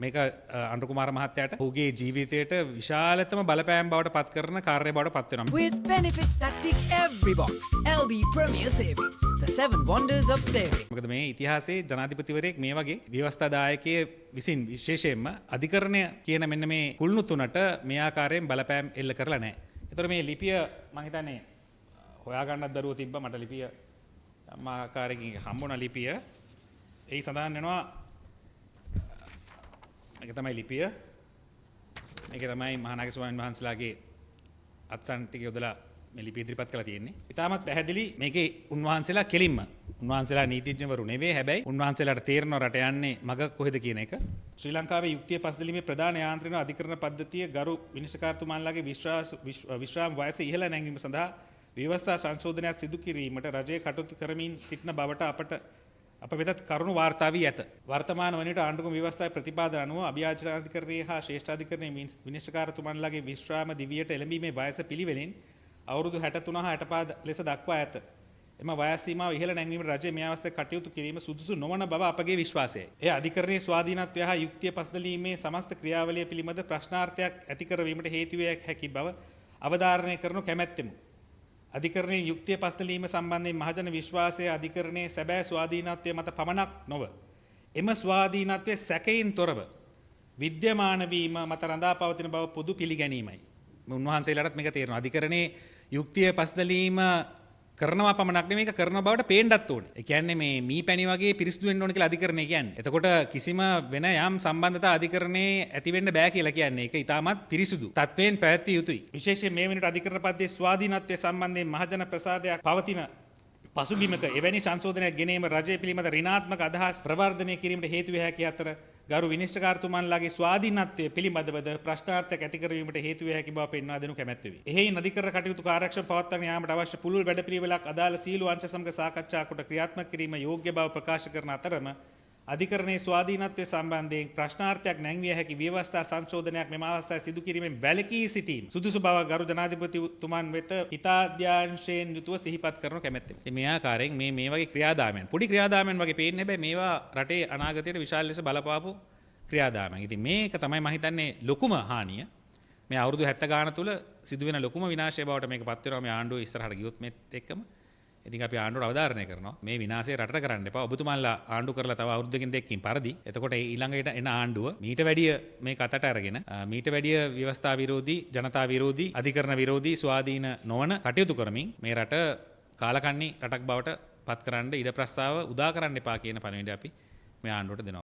මේක අනුර කුමාර මහත්තයාට ඔහුගේ ජීවිතයට විශාලතම බලපෑම් බවට පත් කරන කාර්යය බවට පත් වෙනවා. With benefits that tick every box. LB Premier Savings. The 7 wonders of saving. මොකද මේ ඉතිහාසයේ ජනාධිපතිවරයෙක් මේ වගේ ව්‍යවස්ථාදායකයේ විසින් විශේෂයෙන්ම අධිකරණය කියන මෙන්න මේ කුළුණු තුනට මේ ආකාරයෙන් බලපෑම් එල්ල කරලා නැහැ. ඒතර මේ ලිපිය මම හිතන්නේ හොයාගන්නත් දරුවෝ තිබ්බා මට ලිපිය යම් ආකාරයකින් හම්බුණා ලිපිය. ඒ සඳහන් වෙනවා මේක තමයි ලිපිය. මේක තමයි මහානායක ස්වාමීන් වහන්සේලාගේ අත්සන් ටික යොදලා මේ ලිපිය ඉදිරිපත් කරලා තියෙන්නේ. ඉතාමත් පැහැදිලි මේකේ උන්වහන්සේලා කෙලින්ම උන්වහන්සේලා නීතිඥවරු නෙවෙයි හැබැයි උන්වහන්සේලාට තේරෙනවා රට යන්නේ මග කොහෙද කියන එක. ශ්‍රී ලංකාවේ යුක්තිය පසුදැලීමේ ප්‍රධාන යාන්ත්‍රණ අධිකරණ පද්ධතිය ගරු විනිශ්චයකාරතුමාන්ලාගේ විශ්‍රාම වයස ඉහළ නැංවීම සඳහා ව්‍යවස්ථා සංශෝධනයක් සිදු කිරීමට රජය කටයුතු කරමින් සිටින බවට අප වෙතත් කරුණු වාර්තා වී ඇත. වර්තමාන වනට ආණ්ඩුක්‍රම ව්‍යවස්ථාවේ ප්‍රතිපාදන අනුව අභියාචනාධිකරණයේ හා ශ්‍රේෂ්ඨාධිකරණයේ විනිශ්චයකාරතුමාන්ලාගේ විශ්‍රාම දිවියට එළඹීමේ වයස පිළිවෙලින් අවුරුදු 63 හා 65 ලෙස දක්වා ඇත. එම වයස් සීමාව ඉහළ නැංවීමට රජය මේ අවස්ථාවේ කටයුතු කිරීම සුදුසු නොවන බව අපගේ විශ්වාසයයි. එය අධිකරණයේ ස්වාධීනත්වය හා යුක්තිය පසුදැලීමේ සමස්ත ක්‍රියාවලිය පිළිබඳ ප්‍රශ්නාර්ථයක් ඇති කරවීමට හේතු විය හැකි බව අවධාරණය කරනු කැමැත්තෙමු. අධිකරණයේ යුක්තිය පසුදැලීම සම්බන්ධයෙන් මහජන විශ්වාසය අධිකරණයේ සැබෑ ස්වාධීනත්වය මත පමණක් නොව එම ස්වාධීනත්වයේ සැකයෙන් තොරව විද්‍යමාන වීම මත රඳා පවතින බව පොදු පිළිගැනීමයි. උන්වහන්සේලාටත් මේක තේරෙනවා. අධිකරණයේ යුක්තිය පසුදැලීම කරනවා පමණක් නෙමෙයි මේක කරන බවට පේන්නත් ඕනේ. ඒ කියන්නේ මේ මීපැණි වගේ පිරිසිදු වෙන්න ඕනේ කියලා අධිකරණය කියන්නේ. එතකොට කිසිම වෙන යම් සම්බන්ධතා අධිකරණයේ ඇති වෙන්න බෑ කියලා කියන්නේ. ඒක ඊටමත් පිරිසිදු තත්වයෙන් පැවැත්විය යුතුයි. විශේෂයෙන් මේ වෙනට අධිකරණ පද්ධතියේ ස්වාධීනත්වයේ සම්බන්ධයෙන් මහජන ප්‍රසාදයක් පවතින පසුබිමක එවැනි සංශෝධනයක් ගෙනීම රජය පිළිබඳ ඍණාත්මක අදහස් ප්‍රවර්ධනය කිරීමට හේතු විය හැකි අතර ගරු විනිශ්චයකාරතුමන්ලාගේ ස්වාධීනත්වය පිළිබඳවද ප්‍රශ්නාර්ථයක් ඇති කරවීමට හේතු විය හැකි බව පෙන්වා දෙනු කැමැත්තෙමි. එහෙයින් අධිකරණ කටයුතු කාර්යක්ෂම පවත්වාගෙන යාමට අවශ්‍ය පුළුල් වැඩපිළිවෙලක් අදාළ සීල අංශ සමග සාකච්ඡා කොට ක්‍රියාත්මක කිරීම යෝග්‍ය බව ප්‍රකාශ කරන අතරම අධිකරණයේ ස්වාධීනත්වය සම්බන්ධයෙන් ප්‍රශ්නාර්ථයක් නැංවිය හැකි ව්‍යවස්ථා සංශෝධනයක් මෙම අවස්ථාවේ සිදු කිරීමෙන් වැළකී සිටීම සුදුසු බව ගරු ජනාධිපතිතුමන් වෙත හිතාධ්‍යාංශයෙන් යුතුව සිහිපත් කරනු කැමැත්තෙමි. මේ ආකාරයෙන් මේ වගේ ක්‍රියාදාමයන් පොඩි ක්‍රියාදාමයන් වගේ පේන්නේ හැබැයි මේවා රටේ අනාගතයට විශාල ලෙස බලපාපු ක්‍රියාදාමයන්. ඉතින් මේක තමයි මම හිතන්නේ ලොකුම හානිය. මේ අවුරුදු 70 ගාන තුල සිදුවෙන ලොකුම විනාශය බවට මේක පත් වෙනවා මේ ආණ්ඩුව ඉස්සරහට ගියොත් මේත් එක්කම. ඉතින් අපි ආණ්ඩුවට අවධාරණය කරනවා මේ විනාශය රටට කරන්න එපා. ඔබතුමාලා ආණ්ඩු කරලා තව අවුරුද්දකින් දෙකකින් පරදි. එතකොට ඊළඟට එන ආණ්ඩුව මීට වැඩිය මේක අතට අරගෙන මීට වැඩිය ව්‍යවස්ථා විරෝධී, ජනතා විරෝධී, අධිකරණ විරෝධී, ස්වාධීන නොවන කටයුතු කරමින් මේ රට කාලකන්ණි රටක් බවට පත් කරන්න ඉඩ ප්‍රස්තාව උදා කරන්න එපා කියන පණිවිඩය අපි මේ ආණ්ඩුවට දෙනවා.